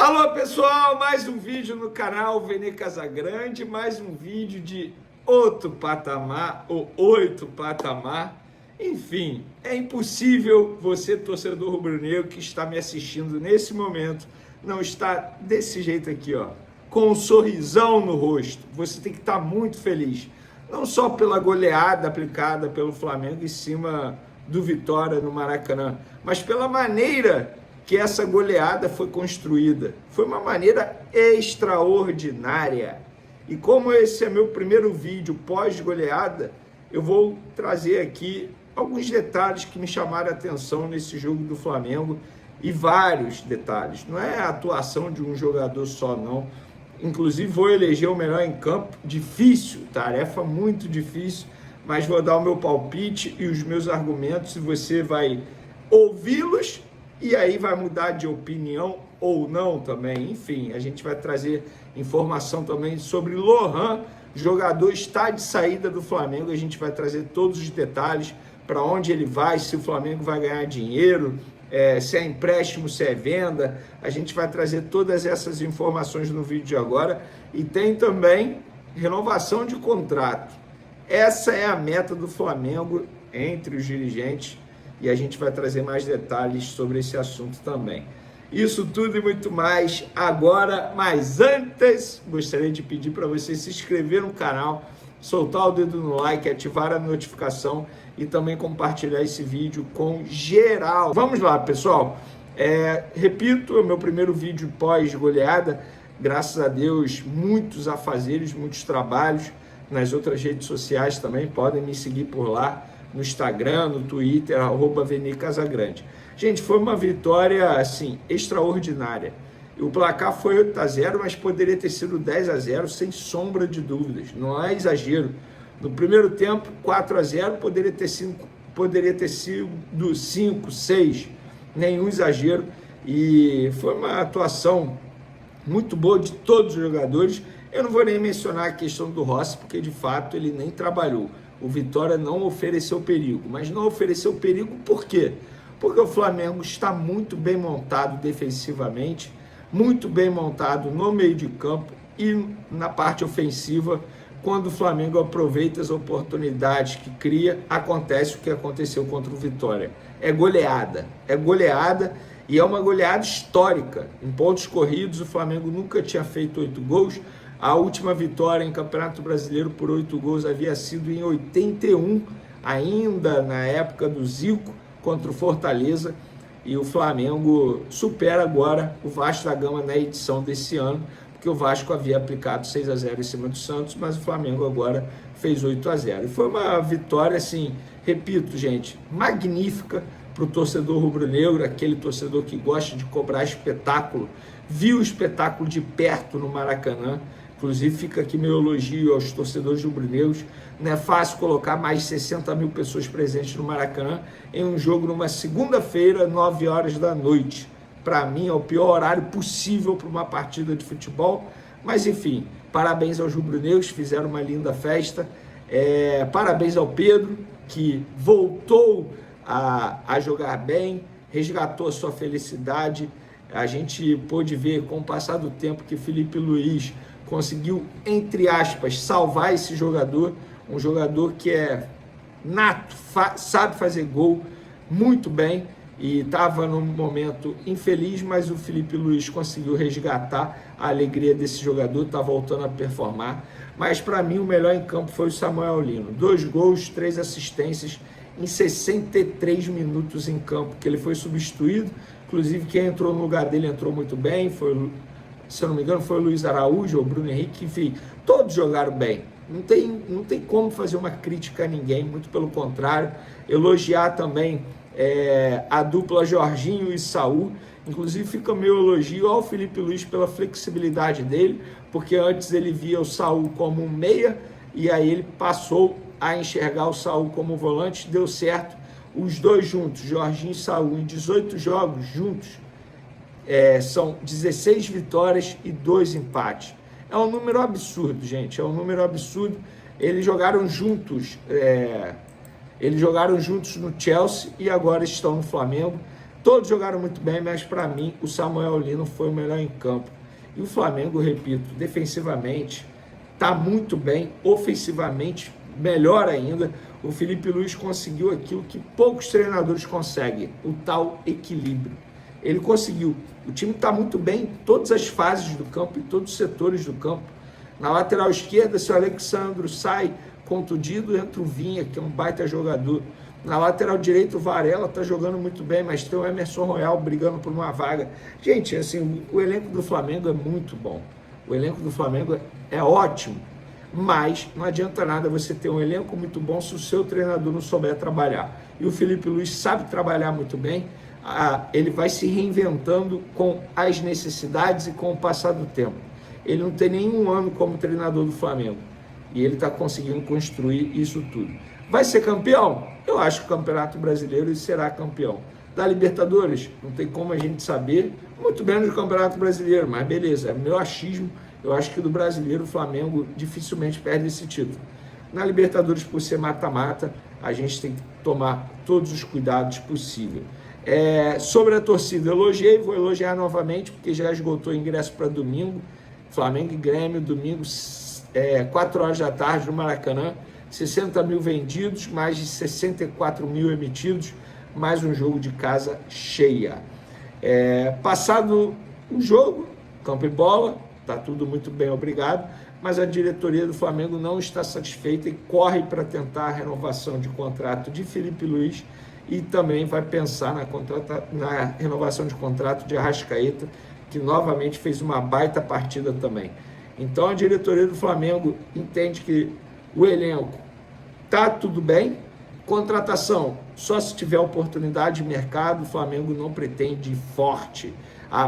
Alô pessoal, mais um vídeo no canal Vene Casagrande, mais um vídeo de outro patamar, ou 8 patamar. Enfim, é impossível você, torcedor rubro-negro que está me assistindo nesse momento, não estar desse jeito aqui, ó, com um sorrisão no rosto. Você tem que estar muito feliz, não só pela goleada aplicada pelo Flamengo em cima do Vitória no Maracanã, mas pela maneira que essa goleada foi construída. Foi uma maneira extraordinária. E como esse é meu primeiro vídeo pós-goleada, eu vou trazer aqui alguns detalhes que me chamaram a atenção nesse jogo do Flamengo, e vários detalhes. Não é a atuação de um jogador só, não. Inclusive vou eleger o melhor em campo. Difícil, tarefa muito difícil, mas vou dar o meu palpite e os meus argumentos, e você vai ouvi-los e aí vai mudar de opinião ou não também. Enfim, a gente vai trazer informação também sobre Lohan, jogador está de saída do Flamengo. A gente vai trazer todos os detalhes, para onde ele vai, se o Flamengo vai ganhar dinheiro, se é empréstimo, se é venda. A gente vai trazer todas essas informações no vídeo de agora. E tem também renovação de contrato. Essa é a meta do Flamengo entre os dirigentes, e a gente vai trazer mais detalhes sobre esse assunto também. Isso tudo e muito mais agora, mas antes, gostaria de pedir para você se inscrever no canal, soltar o dedo no like, ativar a notificação e também compartilhar esse vídeo com geral. Vamos lá, pessoal. Repito, é o meu primeiro vídeo pós-goleada. Graças a Deus, muitos afazeres, muitos trabalhos. Nas outras redes sociais também, podem me seguir por lá, no Instagram, no Twitter, @Vene Casagrande. Gente, foi uma vitória, assim, extraordinária. O placar foi 8-0, mas poderia ter sido 10-0, sem sombra de dúvidas. Não é exagero. No primeiro tempo, 4-0, poderia ter sido 5, 6, nenhum exagero. E foi uma atuação muito boa de todos os jogadores. Eu não vou nem mencionar a questão do Rossi, porque de fato ele nem trabalhou. O Vitória não ofereceu perigo, mas não ofereceu perigo por quê? Porque o Flamengo está muito bem montado defensivamente, muito bem montado no meio de campo e na parte ofensiva. Quando o Flamengo aproveita as oportunidades que cria, acontece o que aconteceu contra o Vitória. É goleada e é uma goleada histórica. Em pontos corridos, o Flamengo nunca tinha feito 8 gols. A última vitória em Campeonato Brasileiro por 8 gols havia sido em 81, ainda na época do Zico, contra o Fortaleza. E o Flamengo supera agora o Vasco da Gama na edição desse ano, porque o Vasco havia aplicado 6-0 em cima do Santos, mas o Flamengo agora fez 8-0. E foi uma vitória, assim, repito, gente, magnífica para o torcedor rubro-negro, aquele torcedor que gosta de cobrar espetáculo, viu o espetáculo de perto no Maracanã. Inclusive, fica aqui meu elogio aos torcedores rubro-negros. Não é fácil colocar mais de 60 mil pessoas presentes no Maracanã em um jogo numa segunda-feira, 9 horas da noite. Para mim, é o pior horário possível para uma partida de futebol. Mas, enfim, parabéns aos rubro-negros, fizeram uma linda festa. Parabéns ao Pedro, que voltou a jogar bem, resgatou a sua felicidade. A gente pôde ver, com o passar do tempo, que Felipe Luiz conseguiu, entre aspas, salvar esse jogador, um jogador que é nato, sabe fazer gol muito bem, e estava num momento infeliz, mas o Felipe Luiz conseguiu resgatar a alegria desse jogador, está voltando a performar. Mas para mim o melhor em campo foi o Samuel Lino, 2 gols, 3 assistências em 63 minutos em campo, que ele foi substituído. Inclusive quem entrou no lugar dele entrou muito bem, se eu não me engano, foi o Luiz Araújo ou o Bruno Henrique. Enfim, todos jogaram bem. Não tem como fazer uma crítica a ninguém, muito pelo contrário. Elogiar também a dupla Jorginho e Saul. Inclusive fica meu elogio ao Felipe Luiz pela flexibilidade dele, porque antes ele via o Saul como um meia, e aí ele passou a enxergar o Saul como volante. Deu certo. Os dois juntos, Jorginho e Saul, em 18 jogos juntos, são 16 vitórias e 2 empates. É um número absurdo, gente, é um número absurdo. Eles jogaram juntos no Chelsea e agora estão no Flamengo. Todos jogaram muito bem, mas para mim o Samuel Lino foi o melhor em campo. E o Flamengo, repito, defensivamente está muito bem, ofensivamente melhor ainda. O Felipe Luiz conseguiu aquilo que poucos treinadores conseguem, o tal equilíbrio. Ele conseguiu. O time está muito bem em todas as fases do campo, em todos os setores do campo. Na lateral esquerda, se o Alexandro sai contundido, entra o Vinha, que é um baita jogador. Na lateral direita, o Varela está jogando muito bem, mas tem o Emerson Royal brigando por uma vaga. Gente, assim, o elenco do Flamengo é muito bom. O elenco do Flamengo é ótimo. Mas não adianta nada você ter um elenco muito bom se o seu treinador não souber trabalhar. E o Felipe Luiz sabe trabalhar muito bem. Ele vai se reinventando com as necessidades e com o passar do tempo. Ele não tem nenhum ano como treinador do Flamengo. E ele está conseguindo construir isso tudo. Vai ser campeão? Eu acho que o Campeonato Brasileiro ele será campeão. Da Libertadores? Não tem como a gente saber. Muito menos do Campeonato Brasileiro, mas beleza, é meu achismo. Eu acho que do Brasileiro o Flamengo dificilmente perde esse título. Na Libertadores, por ser mata-mata, a gente tem que tomar todos os cuidados possíveis. Sobre a torcida, elogiei, vou elogiar novamente, porque já esgotou o ingresso para domingo. Flamengo e Grêmio, domingo, 4 horas da tarde no Maracanã. 60 mil vendidos, mais de 64 mil emitidos, mais um jogo de casa cheia. Passado o jogo, campo e bola, está tudo muito bem, obrigado, mas a diretoria do Flamengo não está satisfeita e corre para tentar a renovação de contrato de Felipe Luiz e também vai pensar na renovação de contrato de Arrascaeta, que novamente fez uma baita partida também. Então a diretoria do Flamengo entende que o elenco está tudo bem, contratação, só se tiver oportunidade de mercado, o Flamengo não pretende ir forte.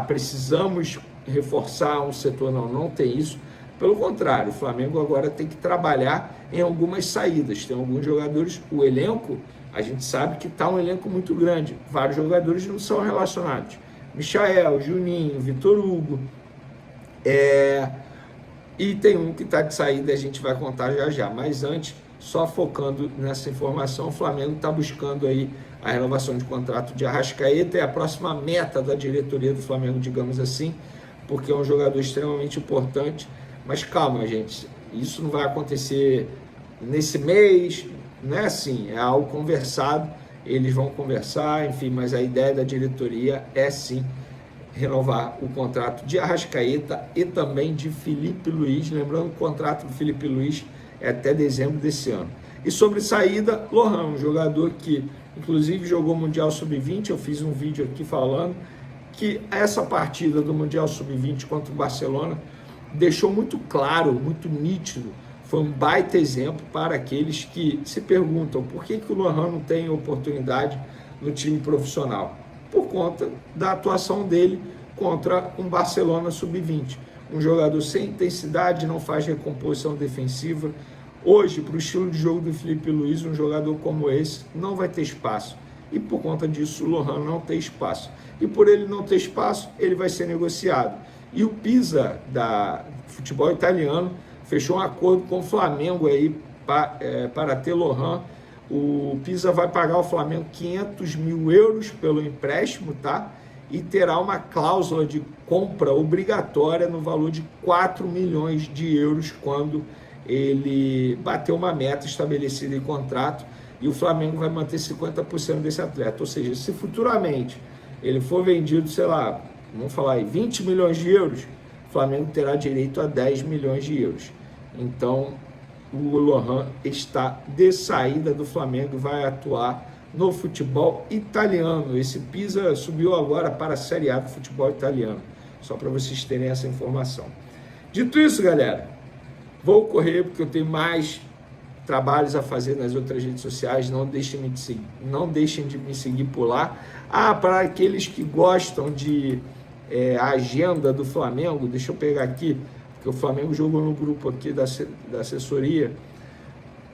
Precisamos reforçar um setor, não tem isso. Pelo contrário, o Flamengo agora tem que trabalhar em algumas saídas. Tem alguns jogadores, o elenco, a gente sabe que está um elenco muito grande. Vários jogadores não são relacionados. Michael, Juninho, Vitor Hugo, e tem um que está de saída, a gente vai contar já. Mas antes, só focando nessa informação, o Flamengo está buscando aí a renovação de contrato de Arrascaeta, é a próxima meta da diretoria do Flamengo, digamos assim, porque é um jogador extremamente importante. Mas calma, gente, isso não vai acontecer nesse mês, não é assim, é algo conversado, eles vão conversar, enfim, mas a ideia da diretoria é sim renovar o contrato de Arrascaeta e também de Felipe Luiz, lembrando que o contrato do Felipe Luiz é até dezembro desse ano. E sobre saída, Lohan, um jogador que inclusive jogou o Mundial Sub-20, eu fiz um vídeo aqui falando que essa partida do Mundial Sub-20 contra o Barcelona deixou muito claro, muito nítido, foi um baita exemplo para aqueles que se perguntam por que o Lohan não tem oportunidade no time profissional. Por conta da atuação dele contra um Barcelona Sub-20. Um jogador sem intensidade, não faz recomposição defensiva. Hoje, para o estilo de jogo do Felipe Luiz, um jogador como esse não vai ter espaço. E por conta disso, o Lohan não tem espaço. E por ele não ter espaço, ele vai ser negociado. E o Pisa, da futebol italiano, fechou um acordo com o Flamengo aí para ter Lohan. O Pisa vai pagar ao Flamengo 500 mil euros pelo empréstimo, tá? E terá uma cláusula de compra obrigatória no valor de 4 milhões de euros quando ele bater uma meta estabelecida em contrato, e o Flamengo vai manter 50% desse atleta. Ou seja, se futuramente ele for vendido, sei lá, vamos falar aí, 20 milhões de euros, o Flamengo terá direito a 10 milhões de euros. Então, o Lohan está de saída do Flamengo e vai atuar no futebol italiano. Esse Pisa subiu agora para a Série A do futebol italiano, só para vocês terem essa informação. Dito isso, galera, vou correr porque eu tenho mais trabalhos a fazer nas outras redes sociais. Não deixem de me seguir por lá. Para aqueles que gostam de a agenda do Flamengo, deixa eu pegar aqui, porque o Flamengo jogou no grupo aqui da assessoria.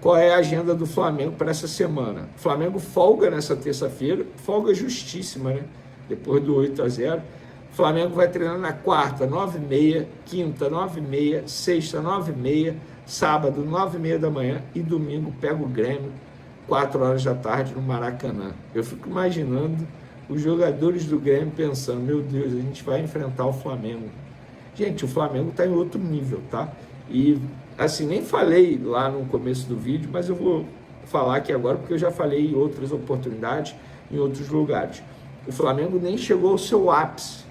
Qual é a agenda do Flamengo para essa semana? O Flamengo folga nessa terça-feira, folga justíssima, né? Depois do 8-0. O Flamengo vai treinar na quarta, 9h30, quinta, 9h30, sexta, 9h30, sábado, 9h30 da manhã e domingo pega o Grêmio, 4 horas da tarde no Maracanã. Eu fico imaginando os jogadores do Grêmio pensando, meu Deus, a gente vai enfrentar o Flamengo. Gente, o Flamengo está em outro nível, tá? E, assim, nem falei lá no começo do vídeo, mas eu vou falar aqui agora, porque eu já falei em outras oportunidades, em outros lugares. O Flamengo nem chegou ao seu ápice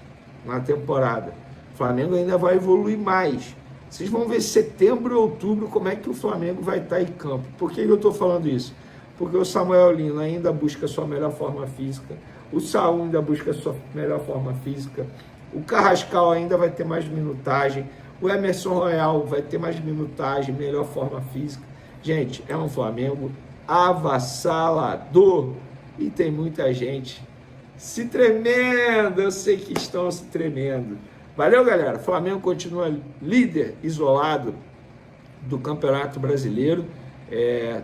na temporada. O Flamengo ainda vai evoluir mais. Vocês vão ver setembro e outubro como é que o Flamengo vai estar em campo. Por que eu estou falando isso? Porque o Samuel Lino ainda busca sua melhor forma física, o Saúl ainda busca sua melhor forma física, o Carrascal ainda vai ter mais minutagem, o Emerson Royal vai ter mais minutagem, melhor forma física. Gente, é um Flamengo avassalador e tem muita gente se tremendo, eu sei que estão se tremendo. Valeu, galera. O Flamengo continua líder isolado do Campeonato Brasileiro.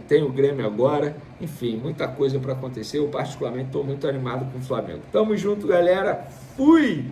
Tem o Grêmio agora. Enfim, muita coisa para acontecer. Eu particularmente estou muito animado com o Flamengo. Tamo junto, galera. Fui!